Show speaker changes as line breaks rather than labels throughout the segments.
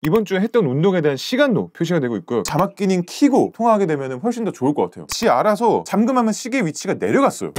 이번 주에 했던 운동에 대한 시간도 표시가 되고 있고요. 자막 기능 켜고 통화하게 되면 훨씬 더 좋을 것 같아요. 지 알아서 잠금하면 시계 위치가 내려갔어요.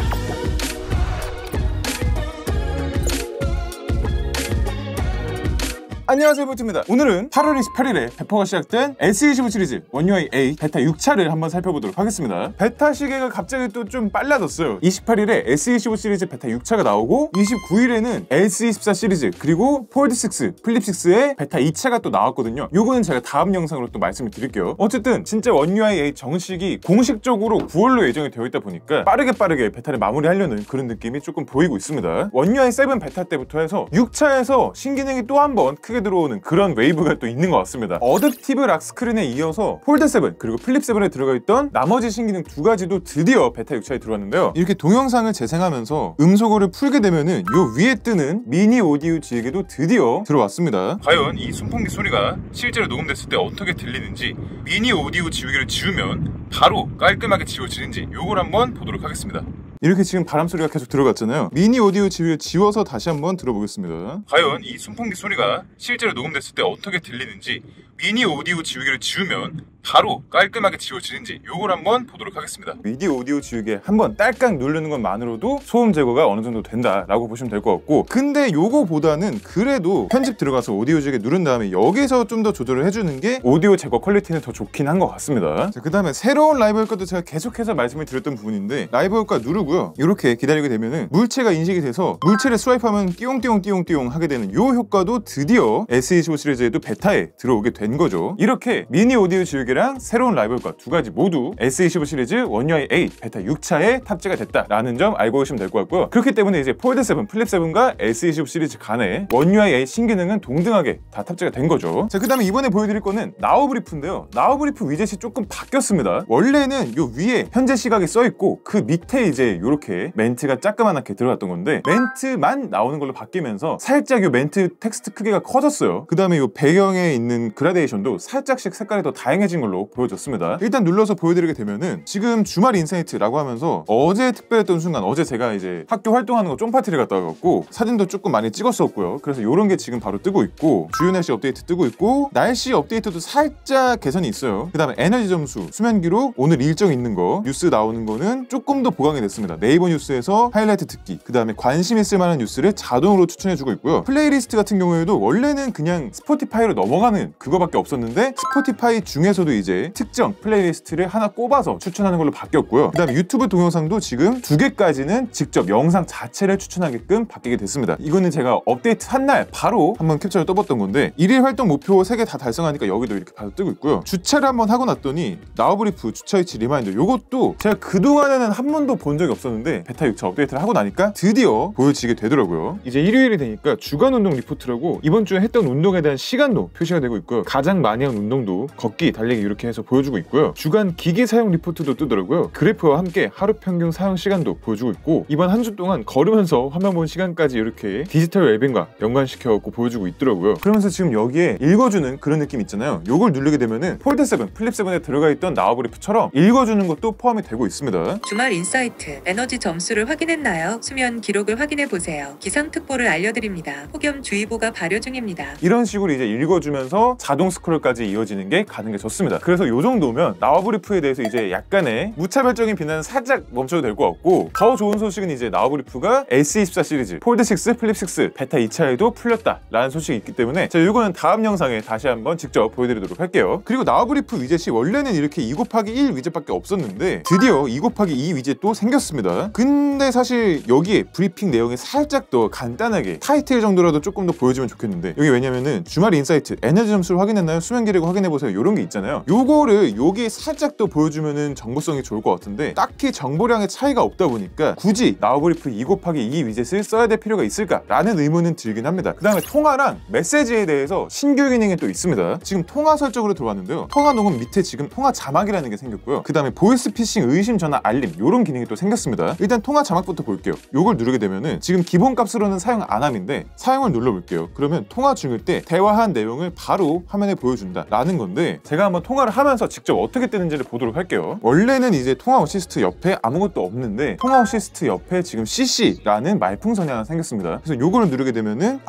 안녕하세요, 볼트입니다. 오늘은 8월 28일에 배포가 시작된 S25 시리즈 One UI A 베타 6차를 한번 살펴보도록 하겠습니다. 베타 시계가 갑자기 또 좀 빨라졌어요. 28일에 S25 시리즈 베타 6차가 나오고 29일에는 S24 시리즈 그리고 폴드 6, 플립 6의 베타 2차가 또 나왔거든요. 요거는 제가 다음 영상으로 또 말씀을 드릴게요. 어쨌든 진짜 One UI A 정식이 공식적으로 9월로 예정이 되어 있다 보니까 빠르게 베타를 마무리하려는 그런 느낌이 조금 보이고 있습니다. One UI 7 베타 때부터 해서 6차에서 신기능이 또 한 번 크게 들어오는 그런 웨이브가 또 있는 것 같습니다. 어댑티브 락 스크린에 이어서 폴드 7 그리고 플립 7에 들어가 있던 나머지 신기능 두 가지도 드디어 베타 6차에 들어왔는데요. 이렇게 동영상을 재생하면서 음소거를 풀게 되면은 요 위에 뜨는 미니 오디오 지우개도 드디어 들어왔습니다. 과연 이 손풍기 소리가 실제로 녹음됐을 때 어떻게 들리는지, 미니 오디오 지우개를 지우면 바로 깔끔하게 지워지는지 요걸 한번 보도록 하겠습니다. 이렇게 지금 바람 소리가 계속 들어갔잖아요. 미니 오디오 지우개를 지워서 다시 한번 들어보겠습니다. 과연 이 손풍기 소리가 실제로 녹음됐을 때 어떻게 들리는지, 미니 오디오 지우개를 지우면 바로 깔끔하게 지워지는지 요걸 한번 보도록 하겠습니다. 미니 오디오 지우개 한번 딸깍 누르는 것만으로도 소음 제거가 어느 정도 된다라고 보시면 될 것 같고, 근데 요거보다는 그래도 편집 들어가서 오디오 지우개 누른 다음에 여기서 좀 더 조절을 해주는 게 오디오 제거 퀄리티는 더 좋긴 한 것 같습니다. 그 다음에 새로운 라이브 효과도 제가 계속해서 말씀을 드렸던 부분인데, 라이브 효과 누르고요, 이렇게 기다리게 되면은 물체가 인식이 돼서 물체를 스와이프하면 띠용띠용 하게 되는 요 효과도 드디어 S25 시리즈에도 베타에 들어오게 된 거죠. 이렇게 미니 오디오 지우개랑 새로운 라이브 효과 두 가지 모두 S25 시리즈 One UI A 베타 6차에 탑재가 됐다라는 점 알고 오시면 될 것 같고요. 그렇기 때문에 이제 폴드 7, 플립 7과 S25 시리즈 간에 One UI A 신기능은 동등하게 다 탑재가 된 거죠. 자, 그 다음에 이번에 보여드릴 거는 나우브리프인데요. 나우브리프 위젯이 조금 바뀌었습니다. 원래는 요 위에 현재 시각이 써있고 그 밑에 이제 이렇게 멘트가 짜끄만하게 들어갔던 건데, 멘트만 나오는 걸로 바뀌면서 살짝 요 멘트 텍스트 크기가 커졌어요. 그 다음에 요 배경에 있는 그라데이션도 살짝씩 색깔이 더 다양해진 걸로 보여졌습니다. 일단 눌러서 보여드리게 되면은 지금 주말 인사이트라고 하면서 어제 특별했던 순간, 어제 제가 이제 학교 활동하는 거 쫑파티를 갔다 와갖고 사진도 조금 많이 찍었었고요. 그래서 요런 게 지금 바로 뜨고 있고, 주요 날씨 업데이트 뜨고 있고, 날씨 업데이트도 살짝 개선이 있어요. 그 다음에 에너지 점수, 수면 기록, 오늘 일정 있는 거, 뉴스 나오는 거는 조금 더 보강이 됐습니다. 네이버 뉴스에서 하이라이트 듣기, 그 다음에 관심 있을 만한 뉴스를 자동으로 추천해주고 있고요. 플레이리스트 같은 경우에도 원래는 그냥 스포티파이로 넘어가는 그거밖에 없었는데, 스포티파이 중에서도 이제 특정 플레이리스트를 하나 꼽아서 추천하는 걸로 바뀌었고요. 그 다음에 유튜브 동영상도 지금 2개까지는 직접 영상 자체를 추천하게끔 바뀌게 됐습니다. 이거는 제가 업데이트 한 날 바로 한번 캡처를 떠봤던 건데, 1일 활동 목표 3개 다 달성하니까 여기도 이렇게 바로 뜨고 있고요. 주차를 한번 하고 났더니 나우브리프 주차 위치 리마인더, 요것도 제가 그동안에는 한 번도 본 적이 없었는데 베타 6차 업데이트를 하고 나니까 드디어 보여지게 되더라고요. 이제 일요일이 되니까 주간 운동 리포트라고 이번 주에 했던 운동에 대한 시간도 표시가 되고 있고요. 가장 많이 한 운동도 걷기, 달리기 이렇게 해서 보여주고 있고요. 주간 기기 사용 리포트도 뜨더라고요. 그래프와 함께 하루 평균 사용 시간도 보여주고 있고, 이번 한 주 동안 걸으면서 화면 본 시간까지 이렇게 디지털 웰빙과 연관시켜갖고 보여주고 있더라고요. 그러면서 지금 여기에 읽어주는 그런 느낌 있잖아요. 요걸 누르게 되면은 폴드 7, 플립 7에 들어가 있던 나우브리프처럼 읽어주는 것도 포함이 되고 있습니다.
주말 인사이트, 에너지 점수를 확인했나요? 수면 기록을 확인해보세요. 기상특보를 알려드립니다. 폭염주의보가 발효 중입니다.
이런 식으로 이제 읽어주면서 자동 스크롤까지 이어지는 게 가는 게 좋습니다. 그래서 요 정도면 나우브리프에 대해서 이제 약간의 무차별적인 비난은 살짝 멈춰도 될 것 같고, 더 좋은 소식은 이제 나우브리프가 S24 시리즈, 폴드 6, 플립 6, 베타 2차에도 풀렸다라는 소식이 있기 때문에 제가 이거는 다음 영상에 다시 한번 직접 보여드리도록 할게요. 그리고 나우브리프 위젯이 원래는 이렇게 2곱하기1 위젯밖에 없었는데 드디어 2곱하기2 위젯도 생겼습니다. 근데 사실 여기에 브리핑 내용이 살짝 더 간단하게 타이틀 정도라도 조금 더 보여주면 좋겠는데, 여기 왜냐면은 주말 인사이트, 에너지 점수를 확인했나요? 수면 기록 확인해보세요, 요런 게 있잖아요. 요거를 여기 살짝 더 보여주면은 정보성이 좋을 것 같은데, 딱히 정보량의 차이가 없다 보니까 굳이 나우브리프 2곱하기2 위젯을 써야 될 필요가 있을까라는 의문은 들긴 합니다. 그 다음에 통화랑 메시지에 대해서 신규 기능이 또 있습니다. 지금 통화 설정으로 들어왔는데요. 통화 녹음 밑에 지금 통화 자막이라는 게 생겼고요. 그 다음에 보이스피싱 의심 전화 알림, 요런 기능이 또 생겼습니다. 일단 통화 자막부터 볼게요. 요걸 누르게 되면은 지금 기본 값으로는 사용 안 함인데, 사용을 눌러볼게요. 그러면 통화 중일 때 대화한 내용을 바로 화면에 보여준다 라는 건데, 제가 한번 통화를 하면서 직접 어떻게 뜨는지를 보도록 할게요. 원래는 이제 통화 어시스트 옆에 아무것도 없는데 통화 어시스트 옆에 지금 CC라는 말풍선이 하나 생겼습니다. 그래서 요거를 누르게 되면은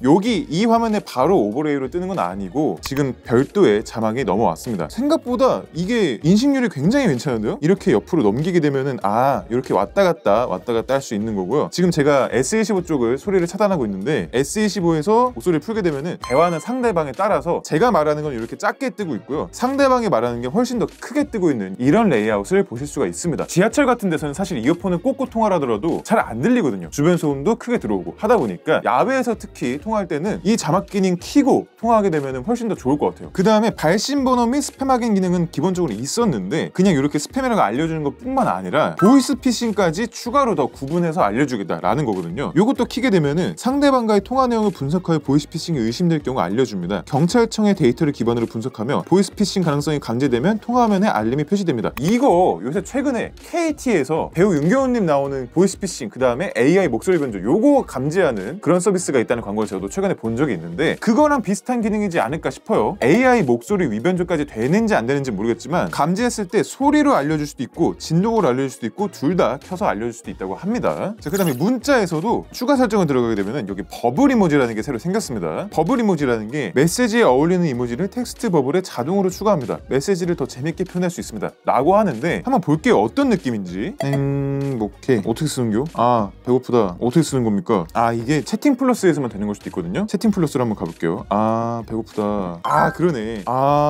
여기 이 화면에 바로 오버레이로 뜨는 건 아니고 지금 별도의 자막이 넘어왔습니다. 생각보다 이게 인식률이 굉장히 괜찮은데요? 이렇게 옆으로 넘기게 되면은 이렇게 왔다 갔다 할 수 있는 거고요. 지금 제가 S25 쪽을 소리를 차단하고 있는데 S25에서 목소리를 풀게 되면은 대화는 상대방에 따라서 제가 말하는 건 이렇게 작게 뜨고 있고요. 상대방이 말하는 게 훨씬 더 크게 뜨고 있는 이런 레이아웃을 보실 수가 있습니다. 지하철 같은 데서는 사실 이어폰을 꽂고 통화를 하더라도 잘 안 들리거든요. 주변 소음도 크게 들어오고 하다 보니까 야외에서 특히 통화할 때는 이 자막 기능 켜고 통화하게 되면 훨씬 더 좋을 것 같아요. 그 다음에 발신 번호 및 스팸 확인 기능은 기본적으로 있었는데 그냥 이렇게 스팸이라고 알려주는 것 뿐만 아니라 보이스 피싱까지 추가로 더 구분해서 알려주겠다라는 거거든요. 이것도 켜게 되면은 상대방과의 통화 내용을 분석하여 보이스 피싱이 의심될 경우 알려줍니다. 경찰청의 데이터를 기반으로 분석하며 보이스 피싱 가능성이 감지되면 통화화면에 알림이 표시됩니다. 이거 요새 최근에 KT에서 배우 윤경훈님 나오는 보이스 피싱 그 다음에 AI 목소리 변조 요거 감지하는 그런 서비스가 있다는 광고를 저도 최근에 본 적이 있는데 그거랑 비슷한 기능이지 않을까 싶어요. AI 목소리 위변조까지 되는지 안 되는지 모르겠지만 감지했을 때 소리로 알려줄 수도 있고 진동으로 알려줄 수도 있고 둘 다 켜서 알려줄 수도 있다고 합니다. 자, 그 다음에 문자에서도 추가 설정을 들어가게 되면 여기 버블 이모지라는 게 새로 생겼습니다. 버블 이모지라는 게 메시지에 어울리는 이모지를 텍스트 버블에 자동으로 추가합니다. 메시지를 더 재밌게 표현할 수 있습니다 라고 하는데 한번 볼게요. 어떤 느낌인지. 행복해 어떻게 쓰는겨? 배고프다 어떻게 쓰는 겁니까? 이게 채팅 플러스에서만 되는 걸 수도 있거든요. 채팅 플러스로 한번 가볼게요. 배고프다. 그러네.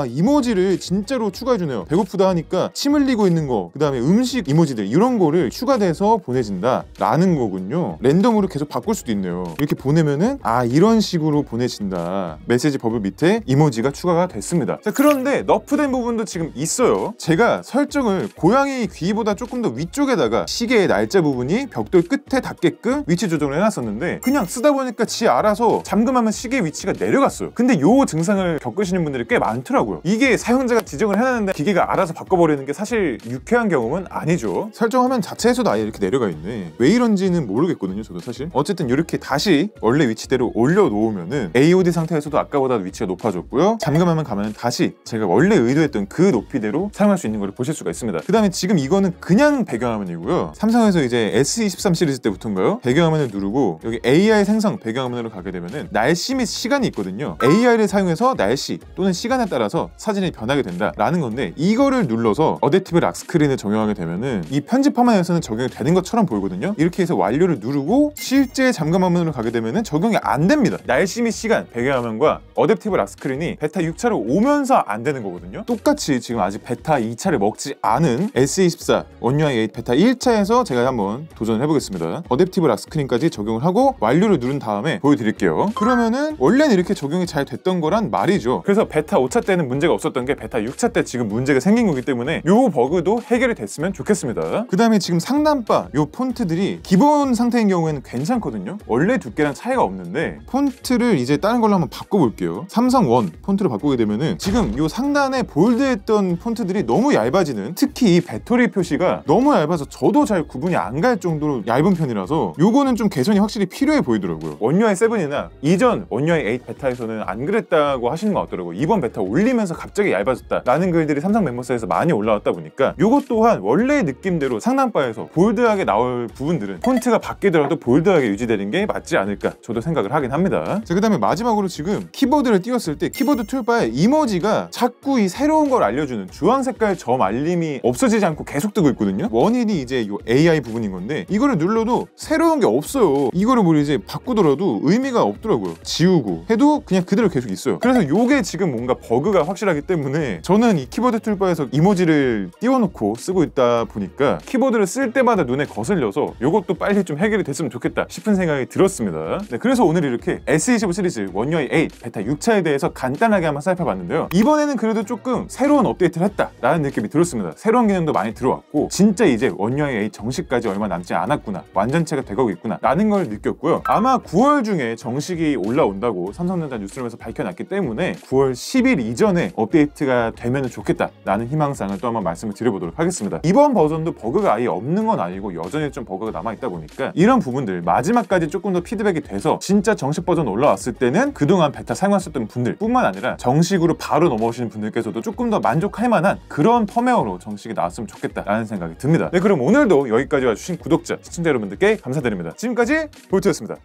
이모지를 진짜로 추가해주네요. 배고프다 하니까 침 흘리고 있는 거, 그 다음에 음식 이모지들 이런 거를 추가돼서 보내진다 라는 거군요. 랜덤으로 계속 바꿀 수도 있네요. 이렇게 보내면은 이런 식으로 보내진다. 메시지 버블 밑에 이모지가 추가가 됐습니다. 자, 그런데 너프된 부분도 지금 있어요. 제가 설정을 고양이 귀보다 조금 더 위쪽에다가 시계의 날짜 부분이 벽돌 끝에 닿게끔 위치 조정을 해놨었는데 그냥 쓰다 보니까 지 알아서 잠금하면 시계 위치가 내려갔어요. 근데 요 증상을 겪으시는 분들이 꽤 많더라고요. 이게 사용자가 지정을 해놨는데 기계가 알아서 바꿔버리는 게 사실 유쾌한 경험은 아니죠. 설정화면 자체에서도 아예 이렇게 내려가 있네. 왜 이런지는 모르겠거든요 저도 사실. 어쨌든 이렇게 다시 원래 위치대로 올려놓으면은 AOD 상태에서도 아까보다 위치가 높아졌고요. 잠금하면 가면 다시 제가 원래 의도했던 그 높이대로 사용할 수 있는 걸 보실 수가 있습니다. 그 다음에 지금 이거는 그냥 배경화면이고요. 삼성에서 이제 S23 시리즈 때부터인가요? 배경화면을 누르고 여기 AI 생성 배경화면으로 가게 되면은 날씨 및 시간이 있거든요. AI를 사용해서 날씨 또는 시간에 따라서 사진이 변하게 된다라는 건데 이거를 눌러서 어댑티브 락스크린을 적용하게 되면은 이 편집 화면에서는 적용이 되는 것처럼 보이거든요. 이렇게 해서 완료를 누르고 실제 잠금 화면으로 가게 되면은 적용이 안 됩니다. 날씨 및 시간 배경화면과 어댑티브 락스크린이 베타 6차로 오면서 안 되는 거거든요. 똑같이 지금 아직 베타 2차를 먹지 않은 S24 원UI 8 베타 1차에서 제가 한번 도전을 해보겠습니다. 어댑티브 락스크린까지 적용을 하고 완료를 누른 다음에 보여드릴게요. 그러면은 원래는 이렇게 적용이 잘 됐던 거란 말이죠. 그래서 베타 5차 때는 문제가 없었던 게 베타 6차 때 지금 문제가 생긴 거기 때문에 요 버그도 해결이 됐으면 좋겠습니다. 그 다음에 지금 상단바 요 폰트들이 기본 상태인 경우에는 괜찮거든요. 원래 두께랑 차이가 없는데 폰트를 이제 다른 걸로 한번 바꿔볼게요. 삼성 원 폰트로 바꾸게 되면은 지금 요 상단에 볼드했던 폰트들이 너무 얇아지는, 특히 이 배터리 표시가 너무 얇아서 저도 잘 구분이 안 갈 정도로 얇은 편이라서 요거는 좀 개선이 확실히 필요해 보이더라고요. 원UI 7이나 이전 원UI 8 베타에서는 안 그랬다고 하시는 것 같더라고요. 이번 베타 올리면서 갑자기 얇아졌다 라는 글들이 삼성 멤버스에서 많이 올라왔다 보니까 요것 또한 원래의 느낌대로 상단바에서 볼드하게 나올 부분들은 폰트가 바뀌더라도 볼드하게 유지되는 게 맞지 않을까 저도 생각을 하긴 합니다. 자, 그 다음에 마지막으로 지금 키보드를 띄웠을 때 키보드 툴바에 이모지가 자꾸 이 새로운 걸 알려주는 주황 색깔 점 알림이 없어지지 않고 계속 뜨고 있거든요. 원인이 이제 요 AI 부분인 건데 이거를 눌러도 새로운 게 없어요. 이거를 뭐 이제 바꾸더라도 의미가 없더라고요. 지우고 해도 그냥 그대로 계속 있어요. 그래서 요게 지금 뭔가 버그가 확실하기 때문에 저는 이 키보드 툴바에서 이모지를 띄워놓고 쓰고 있다 보니까 키보드를 쓸 때마다 눈에 거슬려서 요것도 빨리 좀 해결이 됐으면 좋겠다 싶은 생각이 들었습니다. 네, 그래서 오늘 이렇게 S25 시리즈 원UI 8 베타 6차에 대해서 간단하게 한번 살펴봤는데요. 이번에는 그래도 조금 새로운 업데이트를 했다라는 느낌이 들었습니다. 새로운 기능도 많이 들어왔고 진짜 이제 원UI 8 정식까지 얼마 남지 않았구나, 완전체가 돼가고 있구나 라는 걸 느꼈고요. 아마 9월 중에 정식이 올라온다고 삼성전자 뉴스룸에서 밝혀놨기 때문에 9월 10일 이전에 업데이트가 되면 좋겠다 라는 희망사항을 또 한번 말씀을 드려보도록 하겠습니다. 이번 버전도 버그가 아예 없는 건 아니고 여전히 좀 버그가 남아있다 보니까 이런 부분들 마지막까지 조금 더 피드백이 돼서 진짜 정식 버전 올라왔을 때는 그동안 베타 사용하셨던 분들 뿐만 아니라 정식으로 바로 넘어오시는 분들께서도 조금 더 만족할 만한 그런 펌웨어로 정식이 나왔으면 좋겠다라는 생각이 듭니다. 네, 그럼 오늘도 여기까지 와주신 구독자, 시청자 여러분들께 감사드립니다. 지금까지 볼트였습니다.